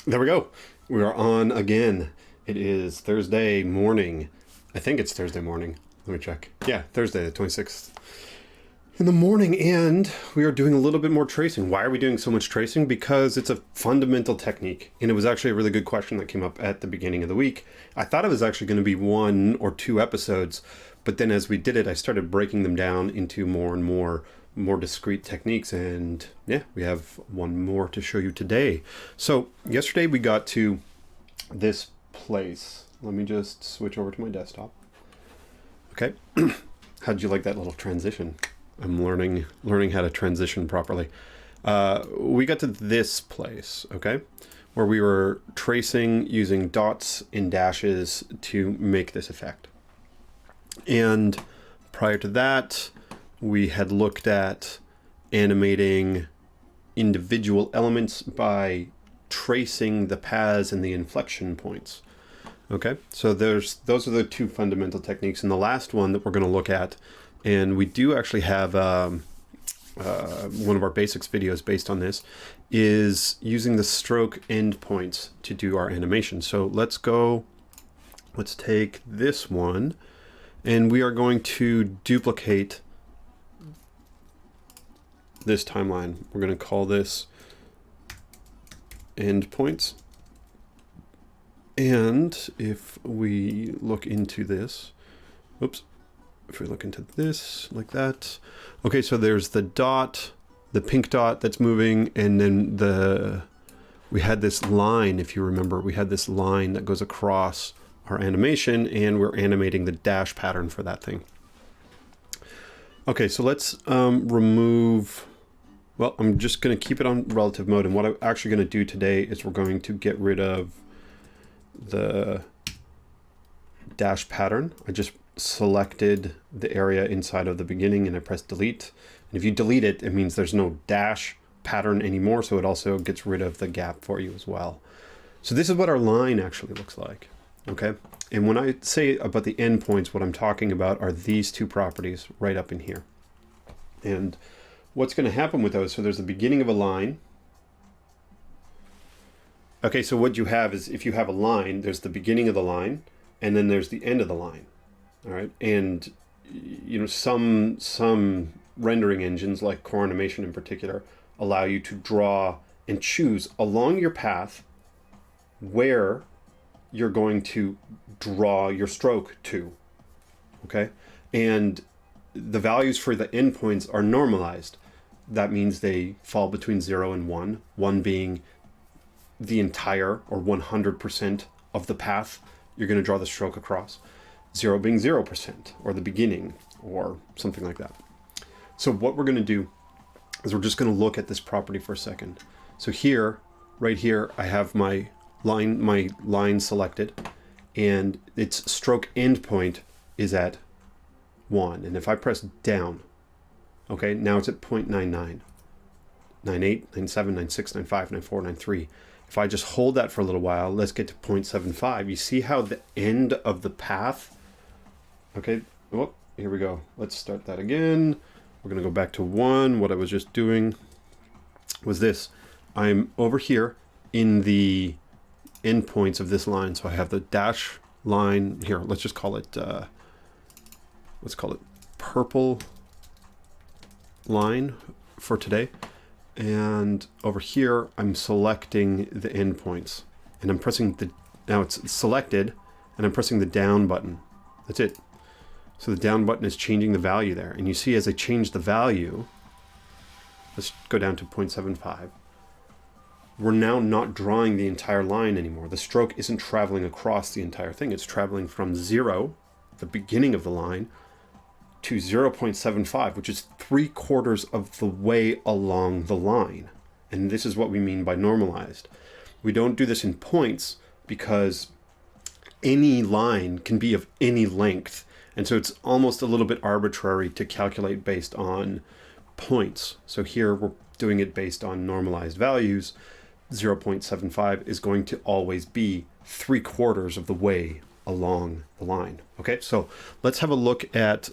There we go. We are on again. It is Thursday morning. I think it's Thursday morning. Let me check. Yeah, Thursday the 26th. In the morning, and we are doing a little bit more tracing. Why are we doing so much tracing? Because it's a fundamental technique, and it was actually a really good question that came up at the beginning of the week. I thought it was actually going to be 1 or 2 episodes, but then as we did it, I started breaking them down into more and more discrete techniques, and yeah, we have one more to show you today. So yesterday we got to this place. Let me just switch over to my desktop. Okay. How'd you like that little transition? I'm learning how to transition properly. We got to this place, okay, where we were tracing using dots and dashes to make this effect. And prior to that, we had looked at animating individual elements by tracing the paths and the inflection points. Okay, so those are the 2 fundamental techniques. And the last one that we're going to look at, and we do actually have one of our basics videos based on this, is using the stroke endpoints to do our animation. So let's take this one, and we are going to duplicate this timeline. We're going to call this endpoints. And if we look into this, if we look into this like that, okay, so there's the dot, the pink dot that's moving, and then we had this line, if you remember, we had this line that goes across our animation, and we're animating the dash pattern for that thing. Okay, so let's remove, well, I'm just going to keep it on relative mode, and what I'm actually going to do today is we're going to get rid of the dash pattern. I just selected the area inside of the beginning and I pressed delete. And if you delete it, it means there's no dash pattern anymore, so it also gets rid of the gap for you as well. So this is what our line actually looks like, okay? And when I say about the endpoints, what I'm talking about are these 2 properties right up in here. And what's going to happen with those, so there's the beginning of a line. Okay, so what you have is, if you have a line, there's the beginning of the line, and then there's the end of the line. All right, and you know, some rendering engines, like Core Animation in particular, allow you to draw and choose along your path where you're going to draw your stroke to. Okay, and the values for the endpoints are normalized. That means they fall between 0 and 1, 1 being the entire or 100% of the path you're going to draw the stroke across, 0 being 0% or the beginning or something like that. So what we're going to do is we're just going to look at this property for a second. So here, right here, I have my line selected, and its stroke endpoint is at 1. And if I press down, okay, now it's at 0.99, 98, 97, 96, 95, 94, 93. If I just hold that for a little while, let's get to 0.75. You see how the end of the path, okay, oh, here we go. Let's start that again. We're going to go back to 1. What I was just doing was this. I'm over here in the endpoints of this line. So I have the dash line here. Let's just call it, let's call it purple line for today. And over here, I'm selecting the endpoints, and I'm pressing now it's selected, and I'm pressing the down button. That's it. So the down button is changing the value there. And you see, as I change the value, let's go down to 0.75. We're now not drawing the entire line anymore. The stroke isn't traveling across the entire thing. It's traveling from 0, the beginning of the line, to 0.75, which is 3/4 of the way along the line. And this is what we mean by normalized. We don't do this in points because any line can be of any length. And so it's almost a little bit arbitrary to calculate based on points. So here we're doing it based on normalized values. 0.75 is going to always be 3/4 of the way along the line. Okay, so let's have a look at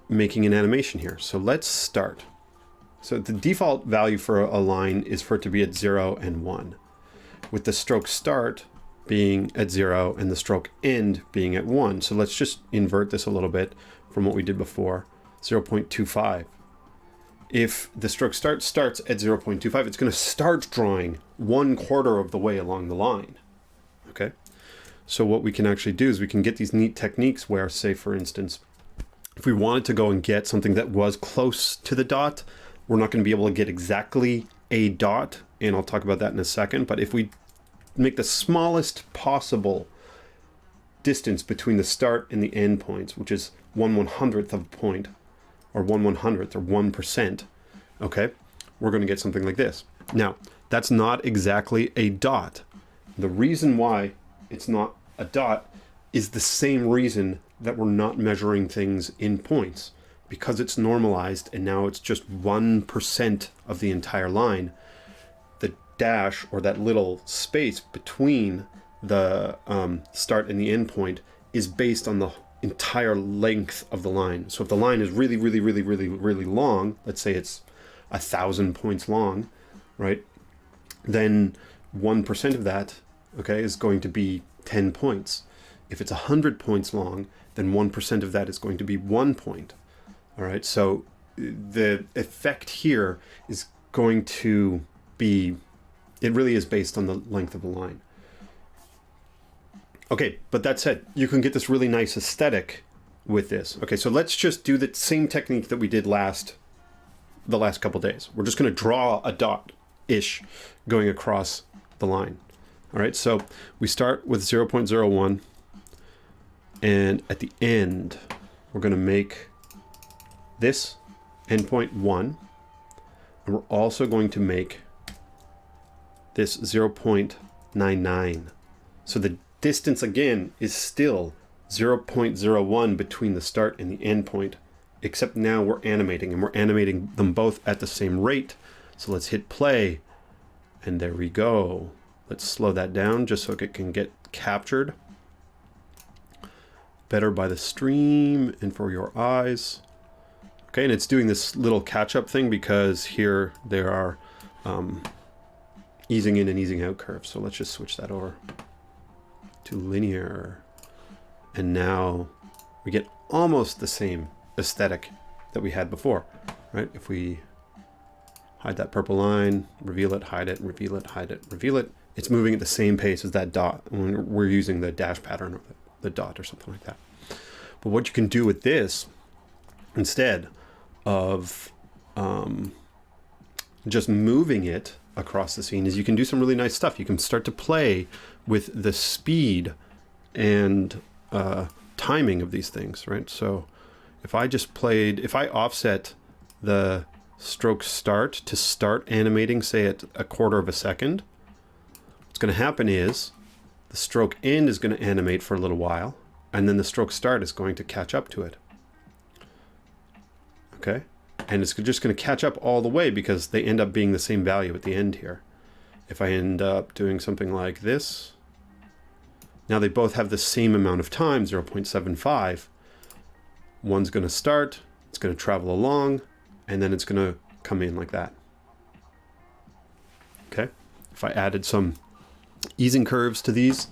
making an animation here. So let's start. So the default value for a line is for it to be at 0 and 1, with the stroke start being at 0 and the stroke end being at 1. So let's just invert this a little bit from what we did before, 0.25. If the stroke start starts at 0.25, it's going to start drawing 1/4 of the way along the line. Okay? So what we can actually do is we can get these neat techniques where, say, for instance, if we wanted to go and get something that was close to the dot, we're not going to be able to get exactly a dot, and I'll talk about that in a second. But if we make the smallest possible distance between the start and the end points, which is 1/100th of a point, or 1/100th, or 1%, okay, we're going to get something like this. Now, that's not exactly a dot. The reason why it's not a dot is the same reason that we're not measuring things in points. Because it's normalized and now it's just 1% of the entire line, the dash, or that little space between the start and the end point, is based on the entire length of the line. So if the line is really, really, really, really, really long, let's say it's 1,000 points long, right? Then 1% of that, okay, is going to be 10 points. If it's 100 points long, then 1% of that is going to be 1 point. All right, so the effect here is going to be, it really is based on the length of the line. Okay, but that said, you can get this really nice aesthetic with this. Okay, so let's just do the same technique that we did the last couple days. We're just going to draw a dot-ish going across the line. All right, so we start with 0.01, and at the end, we're going to make this endpoint 1, and we're also going to make this 0.99. So the distance again is still 0.01 between the start and the end point, except now we're animating, and we're animating them both at the same rate. So let's hit play, and there we go. Let's slow that down just so it can get captured better by the stream and for your eyes. Okay, and it's doing this little catch-up thing because here there are easing in and easing out curves. So let's just switch that over to linear. And now we get almost the same aesthetic that we had before, right? If we hide that purple line, reveal it, hide it, reveal it, hide it, reveal it, it's moving at the same pace as that dot when we're using the dash pattern or the dot or something like that. But what you can do with this, instead of just moving it across the scene, is you can do some really nice stuff. You can start to play with the speed and timing of these things, right? So if I offset the stroke start to start animating, say at 1/4 of a second, what's going to happen is the stroke end is going to animate for a little while, and then the stroke start is going to catch up to it. Okay? And it's just going to catch up all the way because they end up being the same value at the end here. If I end up doing something like this, now they both have the same amount of time, 0.75. One's going to start, it's going to travel along, and then it's going to come in like that. Okay? If I added some easing curves to these,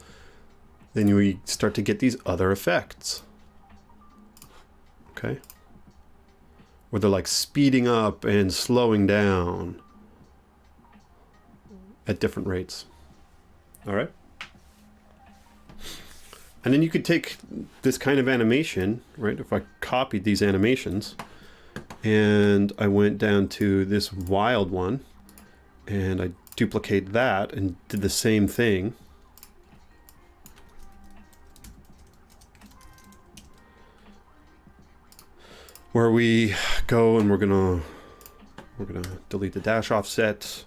then we start to get these other effects. Okay? Where they're like speeding up and slowing down at different rates. All right? And then you could take this kind of animation, right? If I copied these animations and I went down to this wild one and I duplicate that and did the same thing. Where we go and we're gonna delete the dash offset.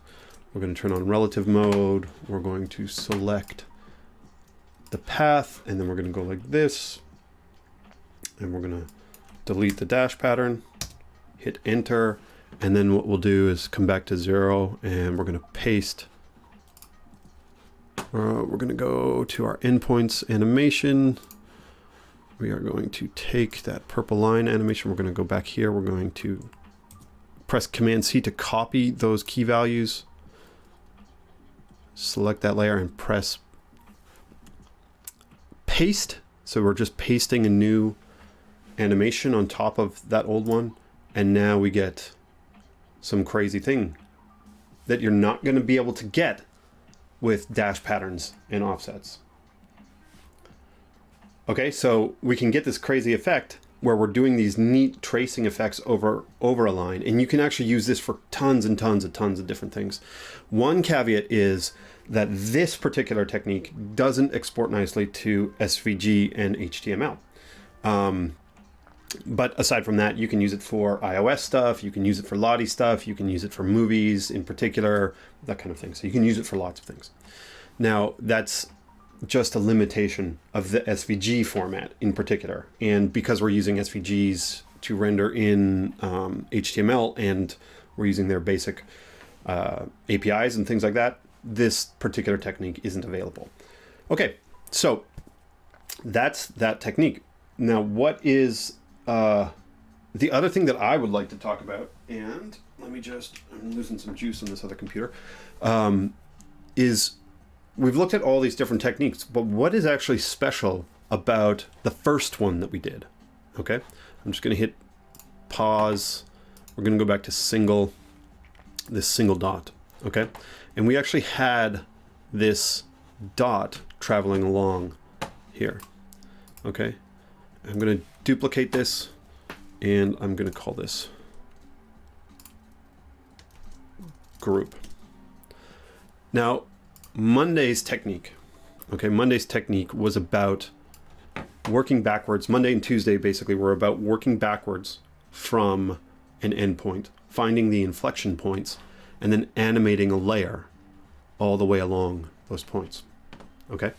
We're gonna turn on relative mode. We're going to select the path, and then we're gonna go like this, and we're gonna delete the dash pattern, hit enter, and then what we'll do is come back to 0, and we're gonna paste. We're gonna go to our endpoints animation. We are going to take that purple line animation. We're going to go back here. We're going to press Command C to copy those key values. Select that layer and press paste. So we're just pasting a new animation on top of that old one. And now we get some crazy thing that you're not going to be able to get with dash patterns and offsets. Okay, so we can get this crazy effect where we're doing these neat tracing effects over a line, and you can actually use this for tons and tons of different things. One caveat is that this particular technique doesn't export nicely to SVG and HTML. But aside from that, you can use it for iOS stuff, you can use it for Lottie stuff, you can use it for movies in particular, that kind of thing. So you can use it for lots of things. Now, that's just a limitation of the SVG format in particular. And because we're using SVGs to render in HTML and we're using their basic APIs and things like that, this particular technique isn't available. Okay, so that's that technique. Now, what is the other thing that I would like to talk about, and let me just, I'm losing some juice on this other computer, is we've looked at all these different techniques, but what is actually special about the first one that we did? Okay, I'm just going to hit pause. We're going to go back to this single dot. Okay, and we actually had this dot traveling along here. Okay, I'm going to duplicate this and I'm going to call this group. Now, Monday's technique was about working backwards. Monday and Tuesday basically were about working backwards from an endpoint, finding the inflection points, and then animating a layer all the way along those points. Okay,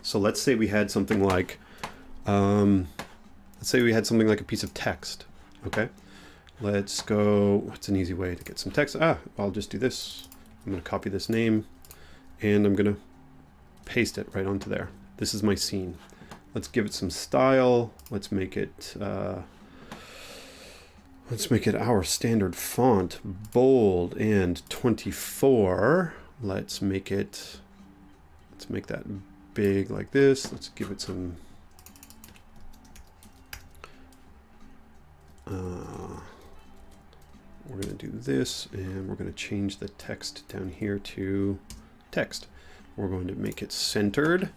so let's say we had something like a piece of text. Okay, let's go. What's an easy way to get some text? I'll just do this. I'm going to copy this name and I'm going to paste it right onto there. This is my scene. Let's give it some style. Let's make it our standard font, bold and 24. Let's make that big like this. Let's give it some we're going to do this, and we're going to change the text down here to text. We're going to make it centered,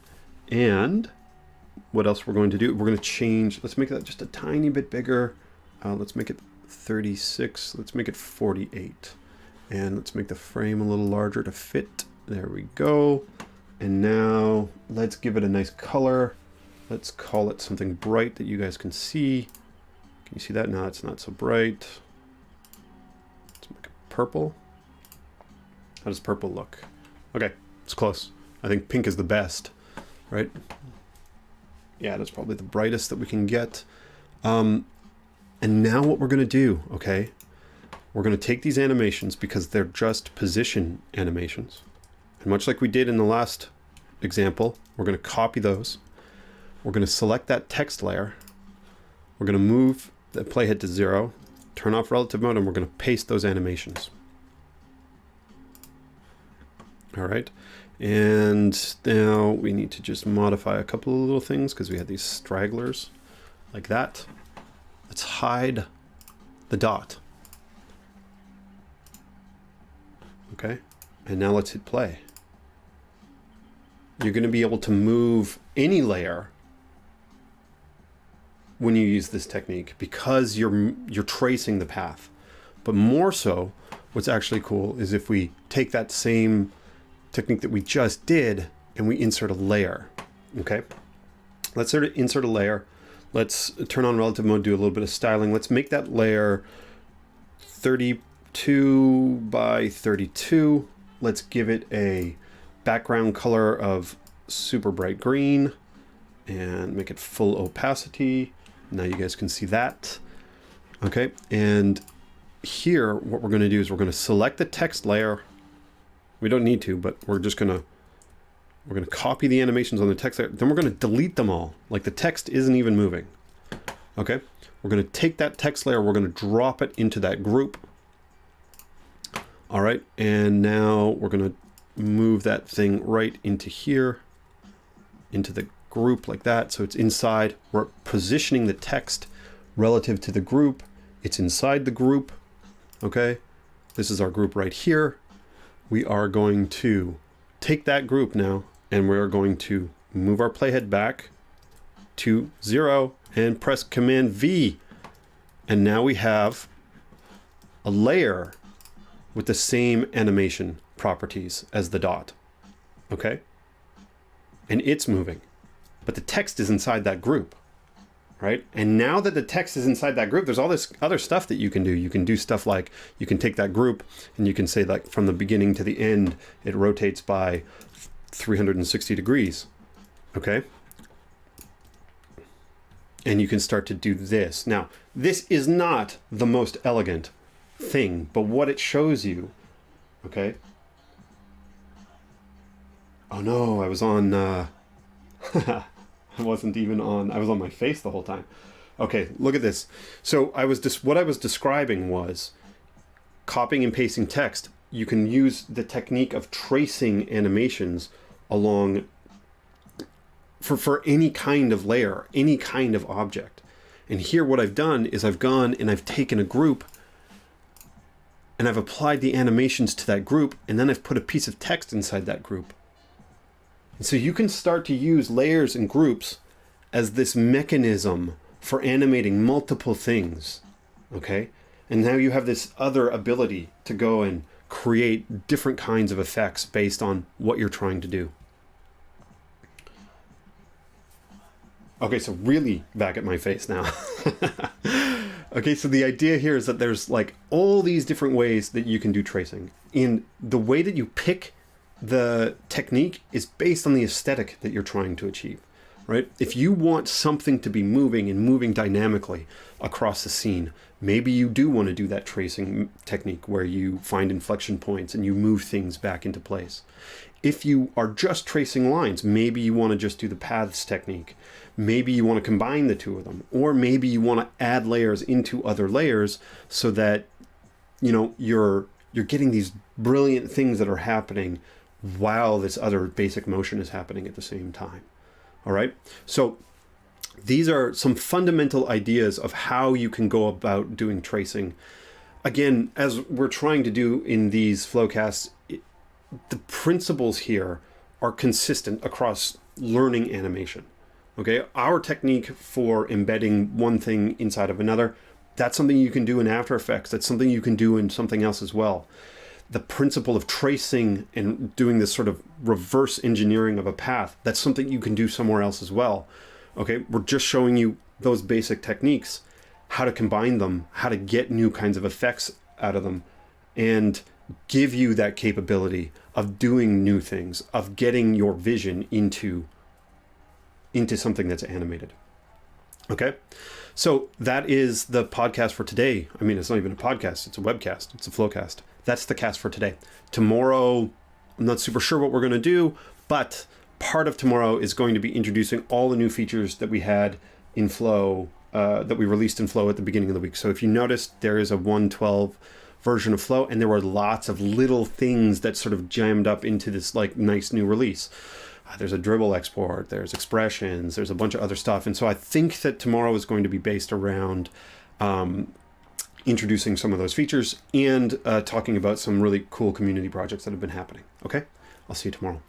and what else we're going to do? We're going to change, let's make that just a tiny bit bigger. Let's make it 36. Let's make it 48. And let's make the frame a little larger to fit. There we go. And now let's give it a nice color. Let's call it something bright that you guys can see. Can you see that? No, it's not so bright. Let's make it purple. How does purple look? Okay, it's close. I think pink is the best, right? Yeah, that's probably the brightest that we can get. And now what we're going to do, okay, we're going to take these animations because they're just position animations. And much like we did in the last example, we're going to copy those. We're going to select that text layer. We're going to move the playhead to 0, turn off relative mode, and we're going to paste those animations. All right. And now we need to just modify a couple of little things because we had these stragglers like that. Let's hide the dot. Okay. And now let's hit play. You're going to be able to move any layer when you use this technique because you're tracing the path. But more so, what's actually cool is if we take that same technique that we just did and we insert a layer. Okay, let's sort of insert a layer. Let's turn on relative mode, do a little bit of styling. Let's make that layer 32 by 32. Let's give it a background color of super bright green and make it full opacity. Now you guys can see that. Okay, and here what we're going to do is we're going to select the text layer. We don't need to, but we're going to copy the animations on the text layer. Then we're going to delete them all. Like the text isn't even moving. Okay, we're going to take that text layer. We're going to drop it into that group. All right, and now we're going to move that thing right into here, into the group like that. So it's inside. We're positioning the text relative to the group. It's inside the group. Okay, this is our group right here. We are going to take that group now, and we're going to move our playhead back to 0 and press Command V. And now we have a layer with the same animation properties as the dot. Okay? And it's moving. But the text is inside that group. Right? And now that the text is inside that group, there's all this other stuff that you can do. You can do stuff like you can take that group and you can say, like, from the beginning to the end, it rotates by 360 degrees. Okay? And you can start to do this. Now, this is not the most elegant thing, but what it shows you, okay? Oh no, I was on, I wasn't even on, I was on my face the whole time. Okay, look at this. So what I was describing was copying and pasting text. You can use the technique of tracing animations along for any kind of layer, any kind of object. And here what I've done is I've gone and I've taken a group and I've applied the animations to that group, and then I've put a piece of text inside that group. And so you can start to use layers and groups as this mechanism for animating multiple things, okay? And now you have this other ability to go and create different kinds of effects based on what you're trying to do. Okay, so really back at my face now. Okay, so the idea here is that there's like all these different ways that you can do tracing. And the way that you pick the technique is based on the aesthetic that you're trying to achieve, right? If you want something to be moving and moving dynamically across the scene, maybe you do want to do that tracing technique where you find inflection points and you move things back into place. If you are just tracing lines, maybe you want to just do the paths technique. Maybe you want to combine the two of them, or maybe you want to add layers into other layers so that, you know, you're getting these brilliant things that are happening while this other basic motion is happening at the same time. All right. So these are some fundamental ideas of how you can go about doing tracing. Again, as we're trying to do in these flowcasts, the principles here are consistent across learning animation. Okay, our technique for embedding one thing inside of another, that's something you can do in After Effects. That's something you can do in something else as well. The principle of tracing and doing this sort of reverse engineering of a path, that's something you can do somewhere else as well. Okay, we're just showing you those basic techniques, how to combine them, how to get new kinds of effects out of them, and give you that capability of doing new things, of getting your vision into something that's animated. Okay, so that is the podcast for today. I mean, it's not even a podcast, it's a webcast, it's a flowcast. That's the cast for today. Tomorrow, I'm not super sure what we're going to do, but part of tomorrow is going to be introducing all the new features that we had in Flow, that we released in Flow at the beginning of the week. So if you noticed, there is a 1.12 version of Flow, and there were lots of little things that sort of jammed up into this like nice new release. There's a dribble export, there's expressions, there's a bunch of other stuff. And so I think that tomorrow is going to be based around introducing some of those features and talking about some really cool community projects that have been happening. Okay, I'll see you tomorrow.